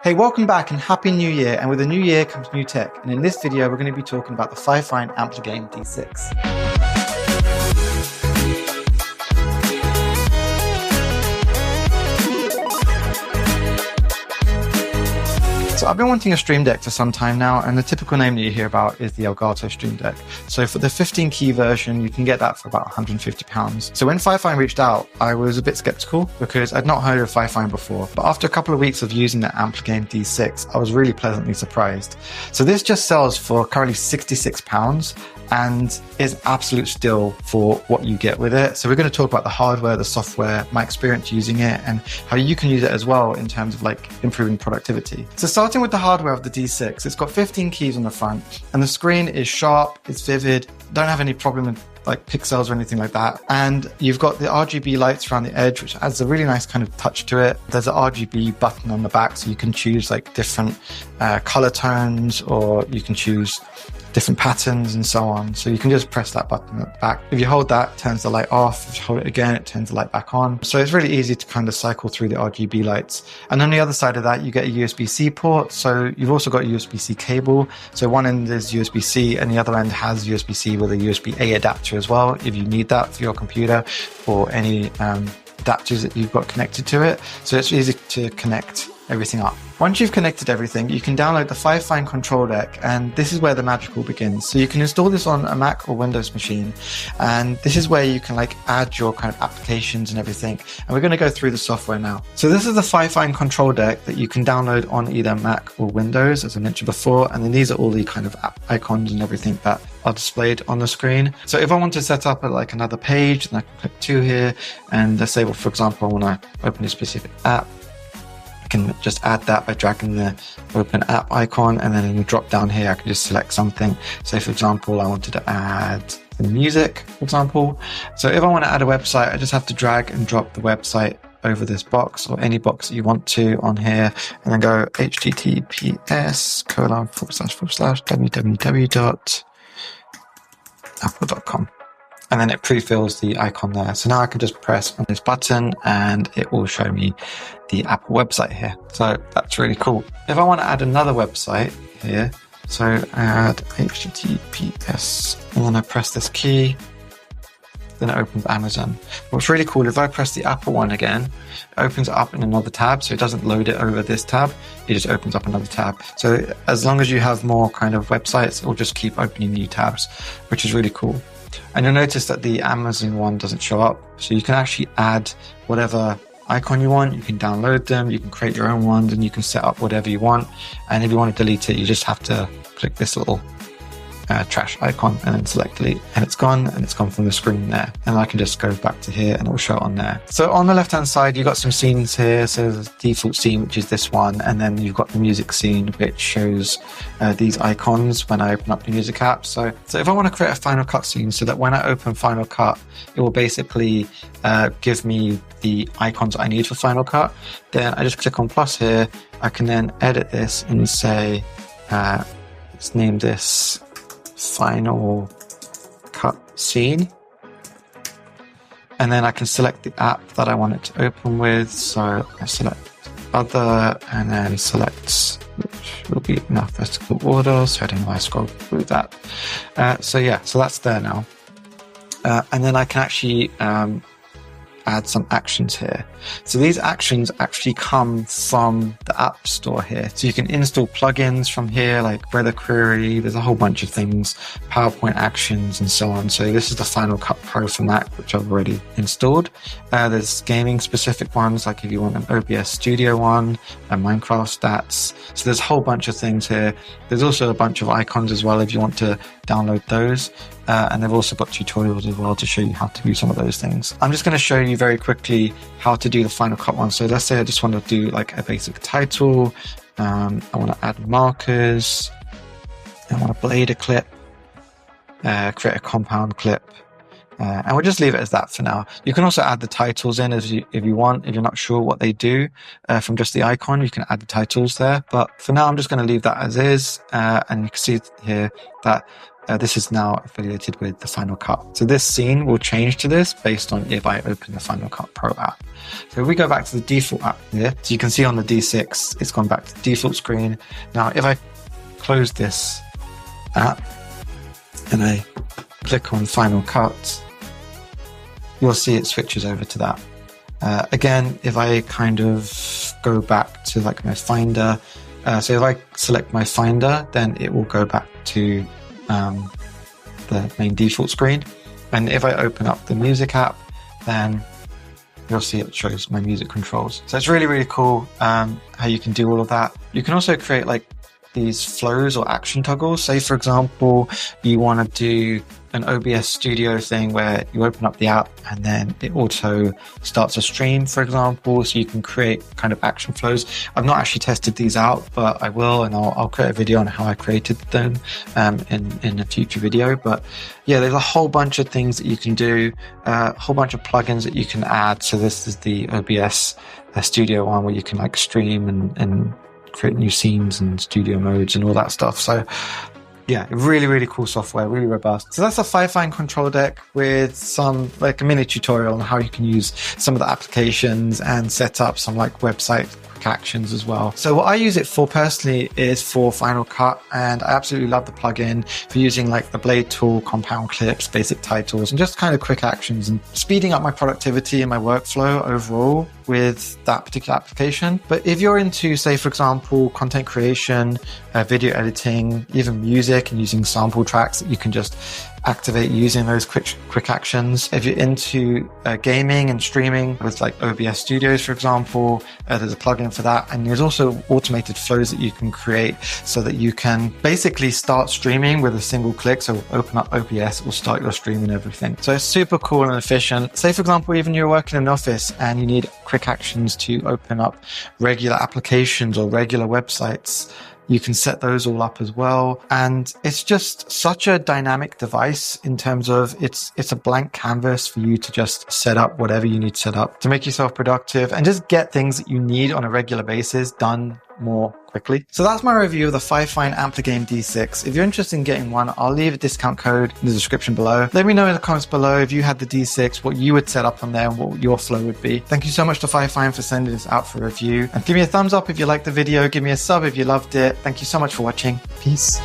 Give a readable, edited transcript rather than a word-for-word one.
Hey, welcome back and Happy New Year. And with a new year comes new tech. And in this video, we're going to be talking about the Fifine Ampligame D6. So I've been wanting a Stream Deck for some time now, and the typical name that you hear about is the Elgato Stream Deck. So for the 15 key version, you can get that for about £150. So when Fifine reached out, I was a bit skeptical because I'd not heard of Fifine before. But after a couple of weeks of using the Ampligame D6, I was really pleasantly surprised. So this just sells for currently £66 and is absolute steal for what you get with it. So we're going to talk about the hardware, the software, my experience using it, and how you can use it as well in terms of like improving productivity. So starting with the hardware of the D6, it's got 15 keys on the front, and the screen is sharp, it's vivid, don't have any problem with like pixels or anything like that. And you've got the RGB lights around the edge, which adds a really nice kind of touch to it. There's an RGB button on the back, so you can choose like different color tones, or you can choose different patterns and so on. So you can just press that button at the back. If you hold that, it turns the light off. If you hold it again, it turns the light back on. So it's really easy to kind of cycle through the RGB lights. And on the other side of that, you get a USB-C port. So you've also got a USB-C cable. So one end is USB-C and the other end has USB-C with a USB-A adapter as well, if you need that for your computer or any adapters that you've got connected to it. So it's easy to connect everything up. Once you've connected everything, you can download the Fifine control deck, and this is where the magic all begins. So you can install this on a Mac or Windows machine, and this is where you can like add your kind of applications and everything. And we're going to go through the software now. So this is the Fifine control deck that you can download on either Mac or Windows, as I mentioned before. And then these are all the kind of app icons and everything that are displayed on the screen. So if I want to set up like another page, then I can click 2 here, and let's say, well, for example, I want to open a specific app. Can just add that by dragging the open app icon, and then in the drop down here I can just select something. So for example, I wanted to add the music, for example. So if I want to add a website, I just have to drag and drop the website over this box or any box that you want to on here, and then go https://www.apple.com. And then it pre-fills the icon there. So now I can just press on this button and it will show me the Apple website here. So that's really cool. If I want to add another website here, so add https, and then I press this key, then it opens Amazon. What's really cool, if I press the Apple one again, it opens it up in another tab. So it doesn't load it over this tab. It just opens up another tab. So as long as you have more kind of websites, it will just keep opening new tabs, which is really cool. And you'll notice that the Amazon one doesn't show up. So you can actually add whatever icon you want. You can download them, you can create your own ones, and you can set up whatever you want. And if you want to delete it, you just have to click this little trash icon and then select delete, and it's gone, and it's gone from the screen there. And I can just go back to here and it will show it on there. So on the left hand side, you've got some scenes here. So there's a default scene, which is this one, and then you've got the music scene, which shows these icons when I open up the music app. So if I want to create a Final Cut scene, so that when I open Final Cut, it will basically give me the icons I need for Final Cut. Then I just click on plus here. I can then edit this and say, let's name this Final Cut scene, and then I can select the app that I want it to open with. So I select other, and then select, which will be in alphabetical order, so I don't know why I scroll through that. So that's there now, and then I can actually add some actions here. So these actions actually come from the App Store here. So you can install plugins from here, like Weather Query. There's a whole bunch of things, PowerPoint actions, and so on. So this is the Final Cut Pro for Mac, which I've already installed. There's gaming specific ones, like if you want an OBS Studio one, and Minecraft stats. So there's a whole bunch of things here. There's also a bunch of icons as well if you want to download those. And they've also got tutorials as well to show you how to do some of those things. I'm just going to show you very quickly how to do the Final Cut one. So let's say I just want to do like a basic title. I want to add markers. I want to blade a clip, create a compound clip, And we'll just leave it as that for now. You can also add the titles in if you want. If you're not sure what they do from just the icon, you can add the titles there. But for now, I'm just going to leave that as is. And you can see here that this is now affiliated with the Final Cut. So this scene will change to this based on if I open the Final Cut Pro app. So if we go back to the default app here, so you can see on the D6, it's gone back to the default screen. Now, if I close this app and I click on Final Cut, you'll see it switches over to that. Again, if I kind of go back to like my Finder, so if I select my Finder, then it will go back to the main default screen. And if I open up the music app, then you'll see it shows my music controls. So it's really, really cool how you can do all of that. You can also create like these flows or action toggles. Say, for example, you want to do an OBS studio thing where you open up the app and then it auto starts a stream, for example, so you can create kind of action flows. I've not actually tested these out, but I will, and I'll create a video on how I created them in a future video. But yeah, there's a whole bunch of things that you can do, a whole bunch of plugins that you can add. So this is the OBS studio one where you can like stream and create new scenes and studio modes and all that stuff. So yeah, really, really cool software, really robust. So that's a Fifine control deck with some like a mini tutorial on how you can use some of the applications and set up some like website quick actions as well. So what I use it for personally is for Final Cut, and I absolutely love the plugin for using like the blade tool, compound clips, basic titles, and just kind of quick actions and speeding up my productivity and my workflow overall with that particular application. But if you're into, say, for example, content creation, video editing, even music, and using sample tracks that you can just activate using those quick actions. If you're into gaming and streaming with like OBS Studios, for example, there's a plugin for that. And there's also automated flows that you can create so that you can basically start streaming with a single click. So open up OBS, it will start your stream and everything. So it's super cool and efficient. Say, for example, even you're working in an office and you need quick actions to open up regular applications or regular websites, you can set those all up as well. And it's just such a dynamic device in terms of it's a blank canvas for you to just set up whatever you need to set up to make yourself productive and just get things that you need on a regular basis done more quickly. So that's my review of the Fifine Ampligame D6. If you're interested in getting one, I'll leave a discount code in the description below. Let me know in the comments below if you had the D6, what you would set up on there and what your flow would be. Thank you so much to Fifine for sending this out for review. And give me a thumbs up if you liked the video. Give me a sub if you loved it. Thank you so much for watching. Peace.